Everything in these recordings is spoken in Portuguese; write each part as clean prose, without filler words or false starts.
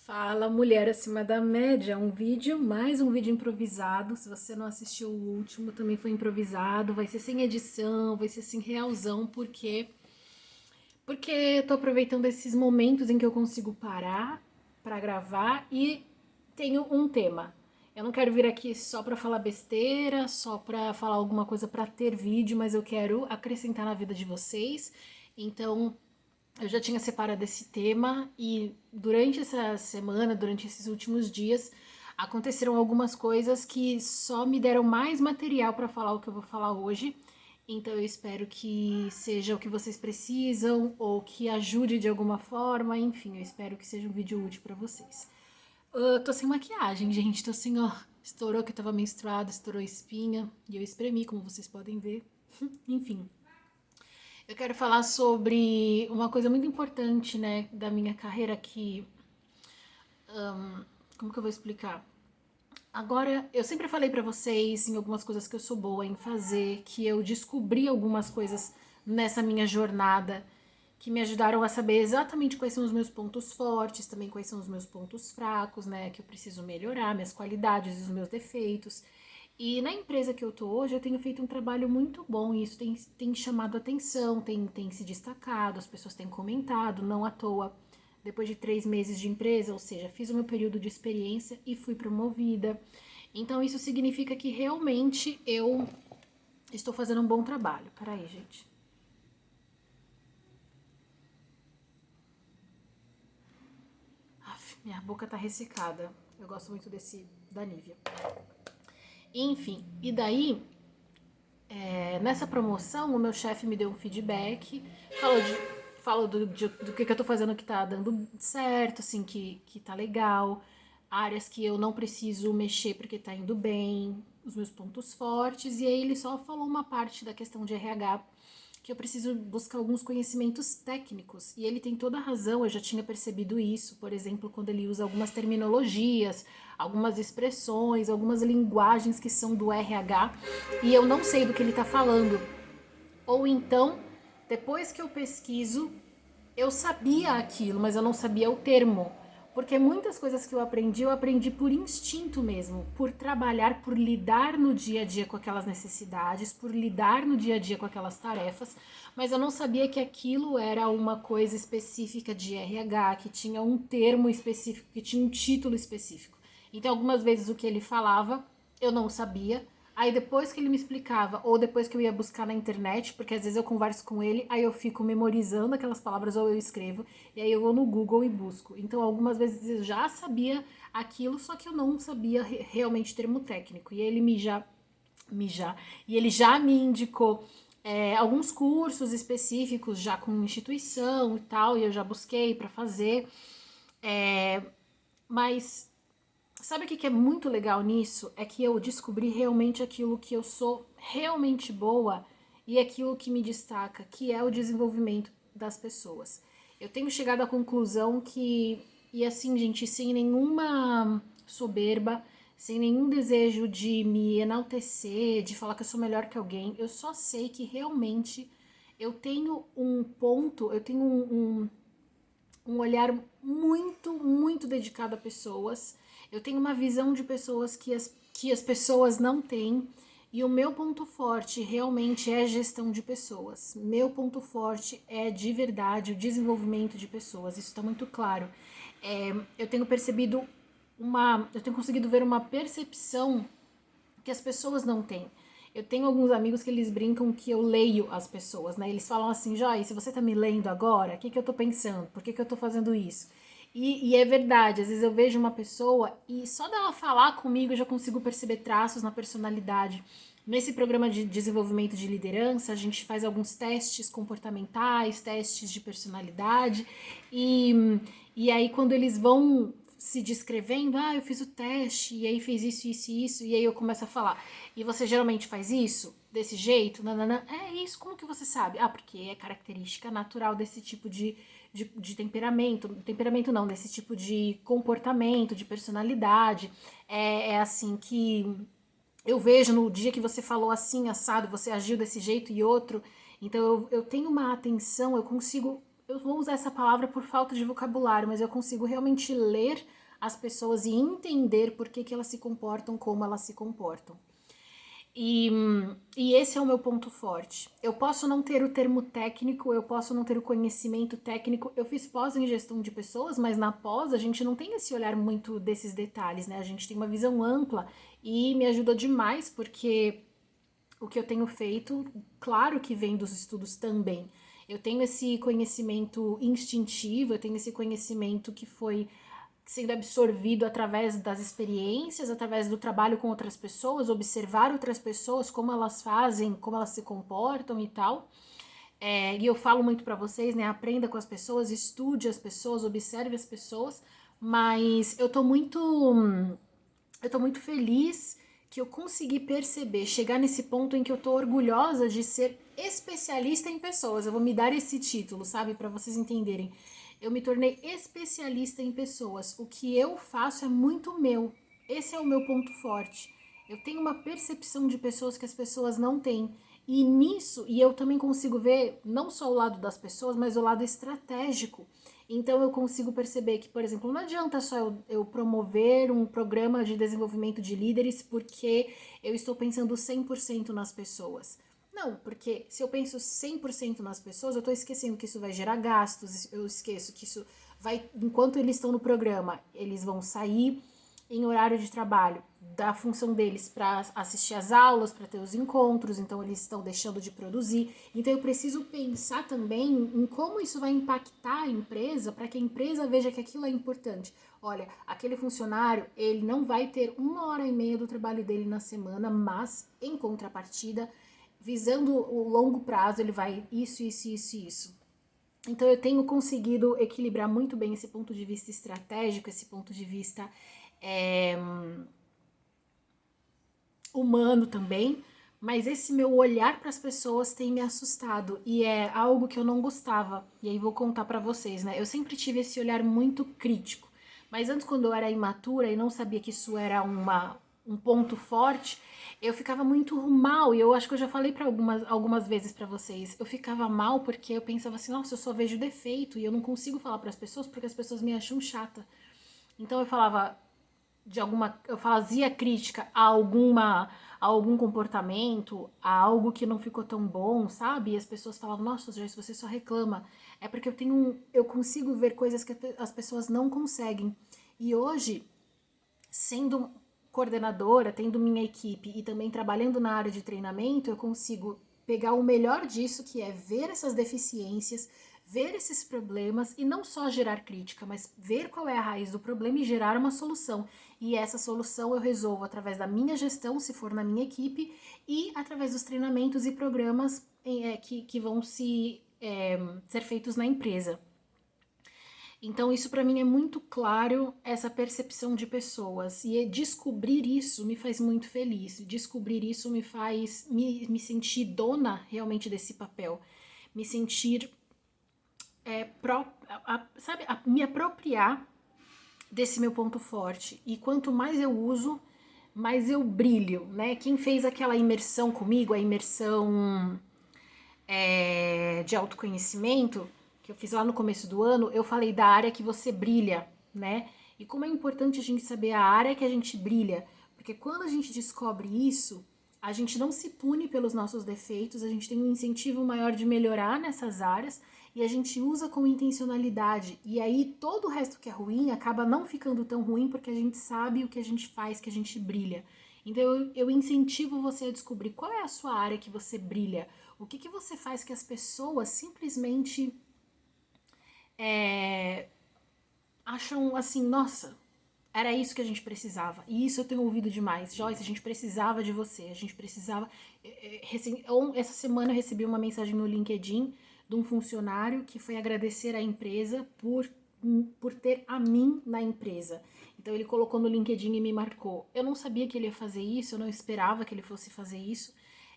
Fala, mulher acima da média, mais um vídeo improvisado. Se você não assistiu o último, também foi improvisado. Vai ser sem edição, vai ser sem realzão, porque eu tô aproveitando esses momentos em que eu consigo parar pra gravar e tenho um tema. Eu não quero vir aqui só pra falar besteira, só pra falar alguma coisa pra ter vídeo, mas eu quero acrescentar na vida de vocês. Então, eu já tinha separado esse tema e durante essa semana, durante esses últimos dias, aconteceram algumas coisas que só me deram mais material para falar o que eu vou falar hoje. Então eu espero que seja o que vocês precisam ou que ajude de alguma forma, enfim, eu espero que seja um vídeo útil para vocês. Eu tô sem maquiagem, gente, tô sem, ó, estourou que eu tava menstruada, estourou espinha e eu espremi, como vocês podem ver. Enfim, eu quero falar sobre uma coisa muito importante, né, da minha carreira que, como que eu vou explicar? Agora, eu sempre falei pra vocês em algumas coisas que eu sou boa em fazer, que eu descobri algumas coisas nessa minha jornada que me ajudaram a saber exatamente quais são os meus pontos fortes, também quais são os meus pontos fracos, né, que eu preciso melhorar, minhas qualidades e os meus defeitos. E na empresa que eu tô hoje, eu tenho feito um trabalho muito bom e isso tem chamado atenção, tem se destacado, as pessoas têm comentado, não à toa. Depois de 3 meses de empresa, ou seja, fiz o meu período de experiência e fui promovida. Então isso significa que realmente eu estou fazendo um bom trabalho. Peraí, gente. Aff, minha boca tá ressecada. Eu gosto muito desse da Nivea. Enfim, e daí nessa promoção, o meu chefe me deu um feedback, falou do que eu tô fazendo que tá dando certo, assim, que tá legal, áreas que eu não preciso mexer porque tá indo bem, os meus pontos fortes, e aí ele só falou uma parte da questão de RH que eu preciso buscar alguns conhecimentos técnicos. E ele tem toda a razão, eu já tinha percebido isso, por exemplo, quando ele usa algumas terminologias, algumas expressões, algumas linguagens que são do RH, e eu não sei do que ele está falando. Ou então, depois que eu pesquiso, eu sabia aquilo, mas eu não sabia o termo. Porque muitas coisas que eu aprendi por instinto mesmo, por trabalhar, por lidar no dia a dia com aquelas necessidades, por lidar no dia a dia com aquelas tarefas, mas eu não sabia que aquilo era uma coisa específica de RH, que tinha um termo específico, que tinha um título específico. Então, algumas vezes o que ele falava, eu não sabia, aí depois que ele me explicava, ou depois que eu ia buscar na internet, porque às vezes eu converso com ele, aí eu fico memorizando aquelas palavras ou eu escrevo, e aí eu vou no Google e busco. Então algumas vezes eu já sabia aquilo, só que eu não sabia realmente termo técnico. E ele e ele já me indicou alguns cursos específicos já com instituição e tal, e eu já busquei para fazer. É, mas sabe o que é muito legal nisso? É que eu descobri realmente aquilo que eu sou realmente boa e aquilo que me destaca, que é o desenvolvimento das pessoas. Eu tenho chegado à conclusão que, e assim, gente, sem nenhuma soberba, sem nenhum desejo de me enaltecer, de falar que eu sou melhor que alguém, eu só sei que realmente eu tenho um ponto, eu tenho um olhar muito, muito dedicado a pessoas. Eu tenho uma visão de pessoas que as pessoas não têm. E o meu ponto forte realmente é gestão de pessoas. Meu ponto forte é de verdade o desenvolvimento de pessoas. Isso está muito claro. Eu tenho percebido eu tenho conseguido ver uma percepção que as pessoas não têm. Eu tenho alguns amigos que eles brincam que eu leio as pessoas, né? Eles falam assim, Joyce, você tá me lendo agora? O que, que eu tô pensando? Por que, que eu tô fazendo isso? E é verdade, às vezes eu vejo uma pessoa e só dela falar comigo eu já consigo perceber traços na personalidade. Nesse programa de desenvolvimento de liderança, a gente faz alguns testes comportamentais, testes de personalidade, e aí quando eles vão se descrevendo, eu fiz o teste, e aí fez isso, isso e isso, e aí eu começo a falar, e você geralmente faz isso? Desse jeito? Nanana. É isso, como que você sabe? Porque é característica natural desse tipo de temperamento, temperamento não, desse tipo de comportamento, de personalidade, é assim que eu vejo no dia que você falou assim, assado, você agiu desse jeito e outro, então eu tenho uma atenção, eu consigo eu vou usar essa palavra por falta de vocabulário, mas eu consigo realmente ler as pessoas e entender por que elas se comportam como elas se comportam. E esse é o meu ponto forte. Eu posso não ter o termo técnico, eu posso não ter o conhecimento técnico. Eu fiz pós em gestão de pessoas, mas na pós a gente não tem esse olhar muito desses detalhes, né? A gente tem uma visão ampla e me ajudou demais, porque o que eu tenho feito, claro que vem dos estudos também. Eu tenho esse conhecimento instintivo, eu tenho esse conhecimento que foi sendo absorvido através das experiências, através do trabalho com outras pessoas, observar outras pessoas, como elas fazem, como elas se comportam e tal. E eu falo muito para vocês, né? Aprenda com as pessoas, estude as pessoas, observe as pessoas, mas eu tô muito feliz que eu consegui perceber, chegar nesse ponto em que eu tô orgulhosa de ser especialista em pessoas. Eu vou me dar esse título, sabe? Para vocês entenderem. Eu me tornei especialista em pessoas. O que eu faço é muito meu. Esse é o meu ponto forte. Eu tenho uma percepção de pessoas que as pessoas não têm. E nisso, e eu também consigo ver não só o lado das pessoas, mas o lado estratégico. Então eu consigo perceber que, por exemplo, não adianta só eu promover um programa de desenvolvimento de líderes porque eu estou pensando 100% nas pessoas. Não, porque se eu penso 100% nas pessoas, eu estou esquecendo que isso vai gerar gastos, eu esqueço que isso vai, enquanto eles estão no programa, eles vão sair em horário de trabalho da função deles para assistir às aulas, para ter os encontros, então eles estão deixando de produzir. Então eu preciso pensar também em como isso vai impactar a empresa para que a empresa veja que aquilo é importante. Olha, aquele funcionário, ele não vai ter 1 hora e meia do trabalho dele na semana, mas em contrapartida, visando o longo prazo, ele vai isso, isso, isso, isso. Então eu tenho conseguido equilibrar muito bem esse ponto de vista estratégico, esse ponto de vista é, humano também, mas esse meu olhar para as pessoas tem me assustado e é algo que eu não gostava. E aí vou contar para vocês, né? Eu sempre tive esse olhar muito crítico, mas antes quando eu era imatura e não sabia que isso era um ponto forte, eu ficava muito mal e eu acho que eu já falei para algumas vezes para vocês. Eu ficava mal porque eu pensava assim, nossa, eu só vejo defeito e eu não consigo falar para as pessoas porque as pessoas me acham chata. Então eu falava eu fazia crítica a algum comportamento, a algo que não ficou tão bom, sabe? E as pessoas falavam, nossa, Joyce, você só reclama. É porque eu consigo ver coisas que as pessoas não conseguem. E hoje, sendo coordenadora, tendo minha equipe e também trabalhando na área de treinamento, eu consigo pegar o melhor disso, que é ver essas deficiências, ver esses problemas e não só gerar crítica, mas ver qual é a raiz do problema e gerar uma solução. E essa solução eu resolvo através da minha gestão, se for na minha equipe, e através dos treinamentos e programas que vão ser feitos na empresa. Então, isso para mim é muito claro, essa percepção de pessoas. E descobrir isso me faz muito feliz. Descobrir isso me faz me sentir dona realmente desse papel. Me sentir, sabe, me apropriar desse meu ponto forte. E quanto mais eu uso, mais eu brilho, né? Quem fez aquela imersão comigo, a imersão de autoconhecimento, que eu fiz lá no começo do ano, eu falei da área que você brilha, né? E como é importante a gente saber a área que a gente brilha, porque quando a gente descobre isso, a gente não se pune pelos nossos defeitos, a gente tem um incentivo maior de melhorar nessas áreas e a gente usa com intencionalidade. E aí todo o resto que é ruim acaba não ficando tão ruim porque a gente sabe o que a gente faz, que a gente brilha. Então eu incentivo você a descobrir qual é a sua área que você brilha, o que você faz que as pessoas simplesmente acham assim, nossa, era isso que a gente precisava. E isso eu tenho ouvido demais. Joyce, a gente precisava de você, a gente precisava. Essa semana eu recebi uma mensagem no LinkedIn de um funcionário que foi agradecer à empresa por ter a mim na empresa. Então ele colocou no LinkedIn e me marcou. Eu não sabia que ele ia fazer isso, eu não esperava que ele fosse fazer isso.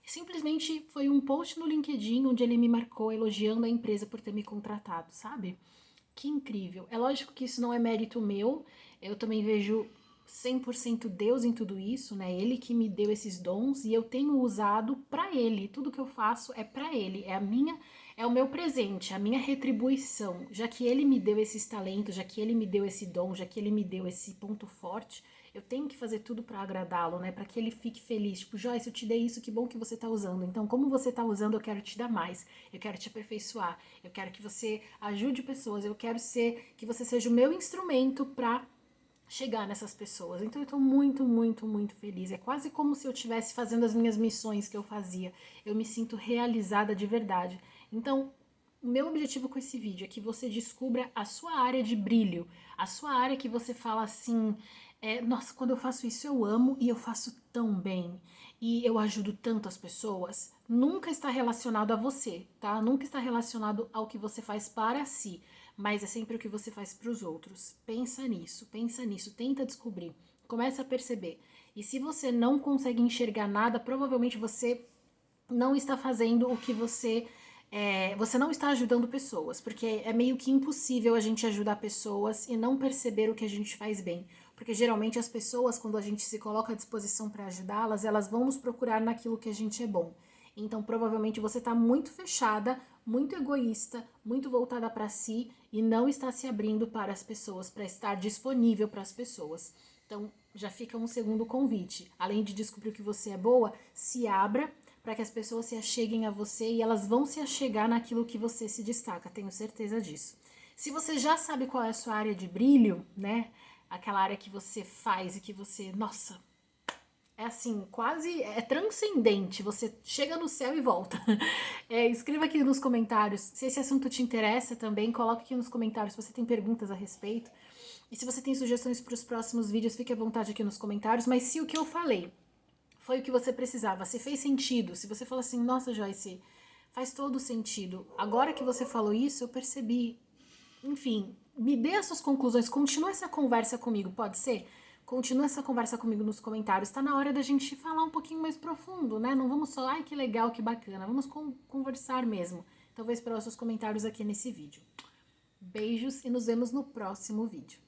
Simplesmente foi um post no LinkedIn onde ele me marcou elogiando a empresa por ter me contratado, sabe? Que incrível. É lógico que isso não é mérito meu, eu também vejo 100% Deus em tudo isso, né? Ele que me deu esses dons e eu tenho usado para ele. Tudo que eu faço é para ele, é o meu presente, a minha retribuição, já que ele me deu esses talentos, já que ele me deu esse dom, já que ele me deu esse ponto forte, eu tenho que fazer tudo para agradá-lo, né? Para que ele fique feliz. Tipo, Joyce, eu te dei isso, que bom que você tá usando. Então, como você tá usando, eu quero te dar mais. Eu quero te aperfeiçoar. Eu quero que você ajude pessoas. Eu quero que você seja o meu instrumento para chegar nessas pessoas. Então eu tô muito, muito, muito feliz. É quase como se eu estivesse fazendo as minhas missões que eu fazia. Eu me sinto realizada de verdade. Então, o meu objetivo com esse vídeo é que você descubra a sua área de brilho, a sua área que você fala assim, nossa, quando eu faço isso eu amo e eu faço tão bem e eu ajudo tanto as pessoas. Nunca está relacionado a você, tá? Nunca está relacionado ao que você faz para si, mas é sempre o que você faz para os outros. Pensa nisso, tenta descobrir, começa a perceber. E se você não consegue enxergar nada, provavelmente você não está fazendo o que você não está ajudando pessoas, porque é meio que impossível a gente ajudar pessoas e não perceber o que a gente faz bem. Porque geralmente as pessoas, quando a gente se coloca à disposição para ajudá-las, elas vão nos procurar naquilo que a gente é bom. Então, provavelmente você está muito fechada, muito egoísta, muito voltada para si e não está se abrindo para as pessoas, para estar disponível para as pessoas. Então, já fica um segundo convite. Além de descobrir que você é boa, se abra para que as pessoas se acheguem a você e elas vão se achegar naquilo que você se destaca, tenho certeza disso. Se você já sabe qual é a sua área de brilho, né? Aquela área que você faz e que você, nossa, é assim, quase é transcendente. Você chega no céu e volta. Escreva aqui nos comentários se esse assunto te interessa também. Coloque aqui nos comentários se você tem perguntas a respeito. E se você tem sugestões para os próximos vídeos, fique à vontade aqui nos comentários. Mas se o que eu falei foi o que você precisava, se fez sentido, se você falou assim, nossa Joyce, faz todo sentido. Agora que você falou isso, eu percebi. Enfim, me dê as suas conclusões. Continua essa conversa comigo, pode ser? Continua essa conversa comigo nos comentários. Tá na hora da gente falar um pouquinho mais profundo, né? Não vamos só, ai que legal, que bacana. Vamos conversar mesmo. Talvez pelos seus comentários aqui nesse vídeo. Beijos e nos vemos no próximo vídeo.